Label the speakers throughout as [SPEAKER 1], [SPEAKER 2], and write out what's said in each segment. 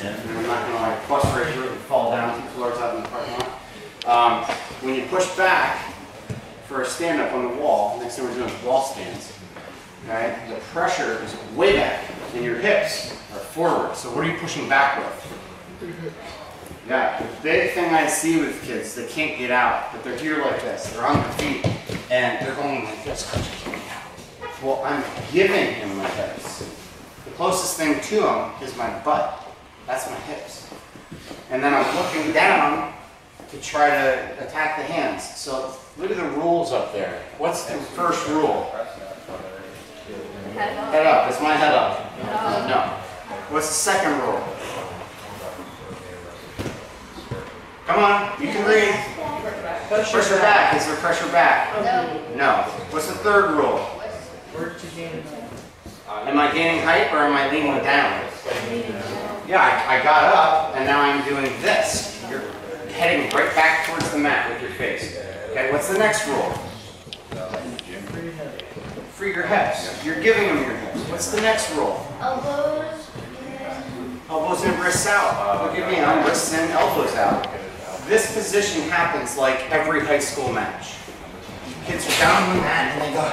[SPEAKER 1] And I'm not gonna like bust right through it and fall down 2 floors out in the parking lot. When you push back for a stand up on the wall, next thing we're doing is wall stands. Right? The pressure is way back and your hips are forward. So what are you pushing back with? Yeah, the big thing I see with kids, they can't get out, but they're here like this. They're on their feet and they're going like this because they can't get out. Well, I'm giving him my hips. The closest thing to him is my butt. That's my hips. And then I'm looking down to try to attack the hands. So look at the rules up there. What's the first rule? Head up. Is my head up? No. What's the second rule? Come on, you can read. Pressure back. Is there pressure back? No. What's the third rule? Am I gaining height or am I leaning down? Yeah, I got up and now I'm doing this. You're heading right back towards the mat with your face. Okay, what's the next rule? Free your hips. You're giving them your hips. What's the next rule? Elbows and wrists out. Look at me, I'm wrists in, elbows out. This position happens like every high school match. Kids are down on the mat and they go,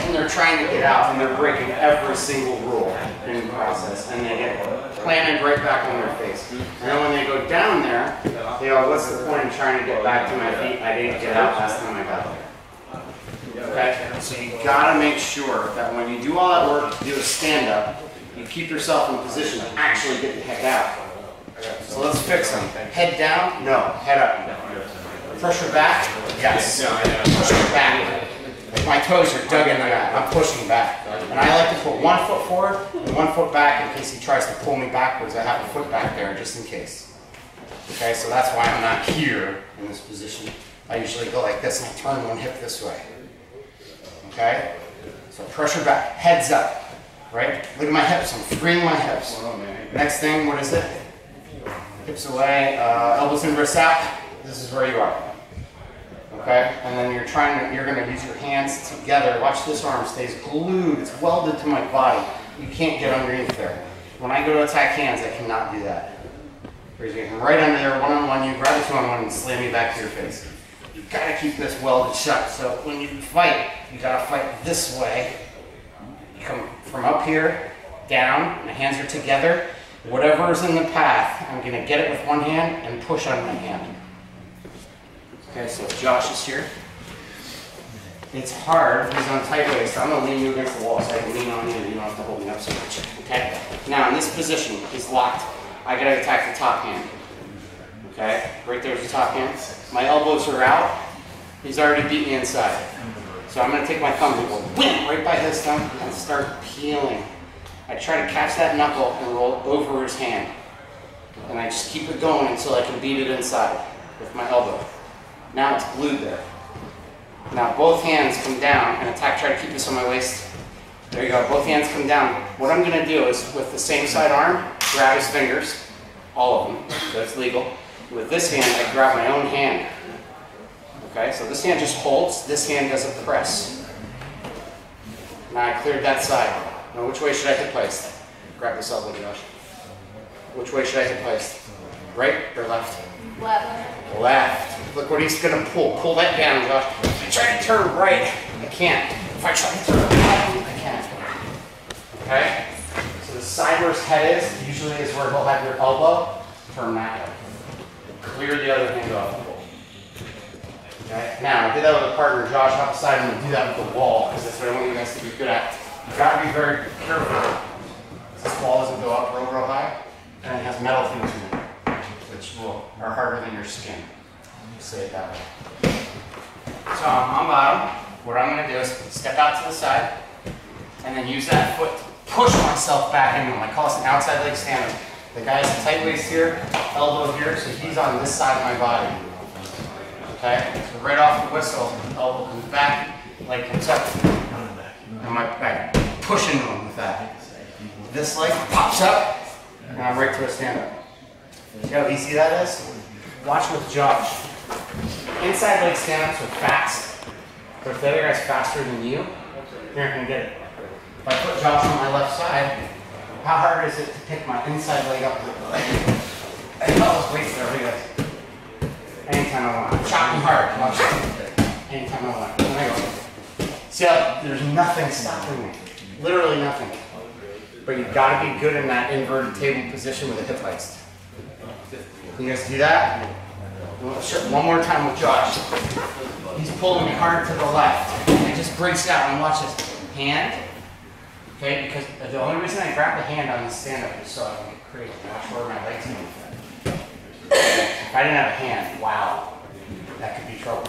[SPEAKER 1] and they're trying to get out and they're breaking every single rule in the process and they get planted right back on their face. And then when they go down there, they go, what's the point in trying to get back to my feet? I didn't get out last time I got there. Okay, so you gotta make sure that when you do all that work to do a stand up, you keep yourself in position to actually get the heck out. So let's fix them. Head down? No. Head up. Pressure back? Yes. Pushing back. If my toes are dug into that, I'm pushing back. And I like to put 1 foot forward and 1 foot back in case he tries to pull me backwards. I have a foot back there just in case. Okay, so that's why I'm not here in this position. I usually go like this and I turn one hip this way. Okay? So pressure back, heads up. Right? Look at my hips, I'm freeing my hips. Next thing, what is it? Hips away, elbows and wrists out. This is where you are. Okay? And then you're gonna use your hands together. Watch this arm stays glued, it's welded to my body. You can't get underneath there. When I go to attack hands, I cannot do that. You're getting right under there, one-on-one, you grab the 2-on-1 and slam me back to your face. You've got to keep this welded shut. So when you fight, you got to fight this way. You come from up here, down, my hands are together. Whatever is in the path, I'm going to get it with one hand and push on my hand. Okay, so Josh is here. It's hard, he's on tight waist. I'm going to lean you against the wall so I can lean on you and you don't have to hold me up so much. Okay? Now in this position, he's locked. I got to attack the top hand. Okay? Right there's the top hand. My elbows are out. He's already beat me inside. So I'm going to take my thumb and go wham, right by his thumb and start peeling. I try to catch that knuckle and roll over his hand. And I just keep it going until I can beat it inside with my elbow. Now it's glued there. Now both hands come down and attack, try to keep this on my waist. There you go, both hands come down. What I'm going to do is with the same side arm, grab his fingers, all of them, so it's legal. With this hand, I grab my own hand. Okay, so this hand just holds, this hand does a press. Now I cleared that side. Now which way should I hit placed? Grab this elbow, Josh. Which way should I hit placed? Right or left? Left. Left. Look what he's going to pull. Pull that down, Josh. If I try to turn right, I can't. If I try to turn left, I can't. Okay? So the side where his head is, usually is where he'll have your elbow. Turn that way. Clear the other hand off. Okay? Now, I did that with a partner, Josh, off the side. I'm going to do that with the wall, because that's what I want you guys to be good at. You've got to be very careful. This wall doesn't go up real high, and it has metal things in it, which are harder than your skin. Say it that way. So I'm on bottom. What I'm going to do is step out to the side, and then use that foot to push myself back into him. I call this an outside leg stand-up. The guy has a tight waist here, elbow here, so he's on this side of my body. Okay? So right off the whistle, elbow comes back, leg comes up, and my back. Push into him with that. This leg pops up, and I'm right to a stand-up. See how easy that is? Watch with Josh. Inside leg stand-ups are fast. So if the other guy's faster than you, you're not going to get it. If I put Josh on my left side, how hard is it to pick my inside leg up with the leg? I always wait there, look at this. Anytime I want. I'm chopping hard. Watch this. Anytime I want. And I go. See how there's nothing stopping me. Literally nothing. But you've got to be good in that inverted table position with a hip heist. Can you guys do that? One more time with Josh. He's pulling me hard to the left. And it just breaks out. And watch this. Hand. Okay, because the only reason I grab the hand on the stand-up is so I can create, watch where my legs move. If I didn't have a hand, wow, that could be trouble.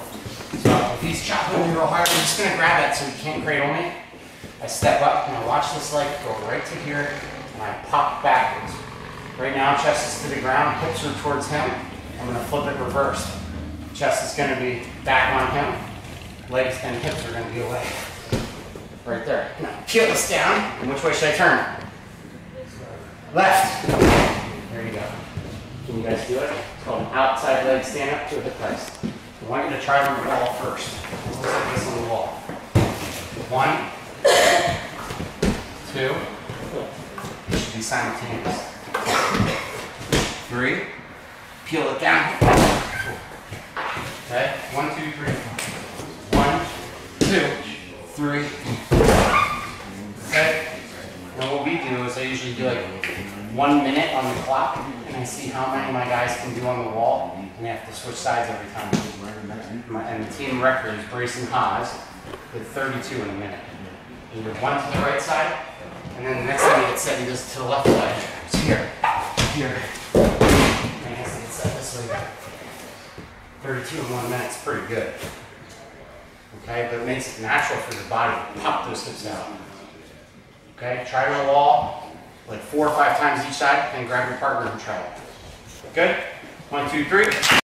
[SPEAKER 1] So if he's chopping me real hard, I'm just going to grab it so he can't cradle me. I step up and I watch this leg go right to here, and I pop backwards. Right now, chest is to the ground, hips are towards him. I'm going to flip it reversed. Chest is going to be back on him. Legs and hips are going to be away. Right there. Now, peel this down. And which way should I turn? Left. There you go. Can you guys do it? It's called an outside leg stand up to a hip heist. I want you to try it on the wall first. Let's like this on the wall. 1, 2. It should be simultaneous. 3. Peel it down. Okay. 1, 2, 3. 1, 2, 3. Okay. Now what we do is I usually do like 1 minute on the clock, and I see how many my guys can do on the wall, and they have to switch sides every time. And the team record is Brayson Haas with 32 in a minute. He did 1 to the right side, and then the next time he gets set, he does to the left side. It's here, here. And he has to get set this way. 32 in 1 minute is pretty good. Okay, but it makes it natural for your body to pop those hips out. Okay, try it on the wall like 4 or 5 times each side, and grab your partner and try it. Good? 1, 2, 3.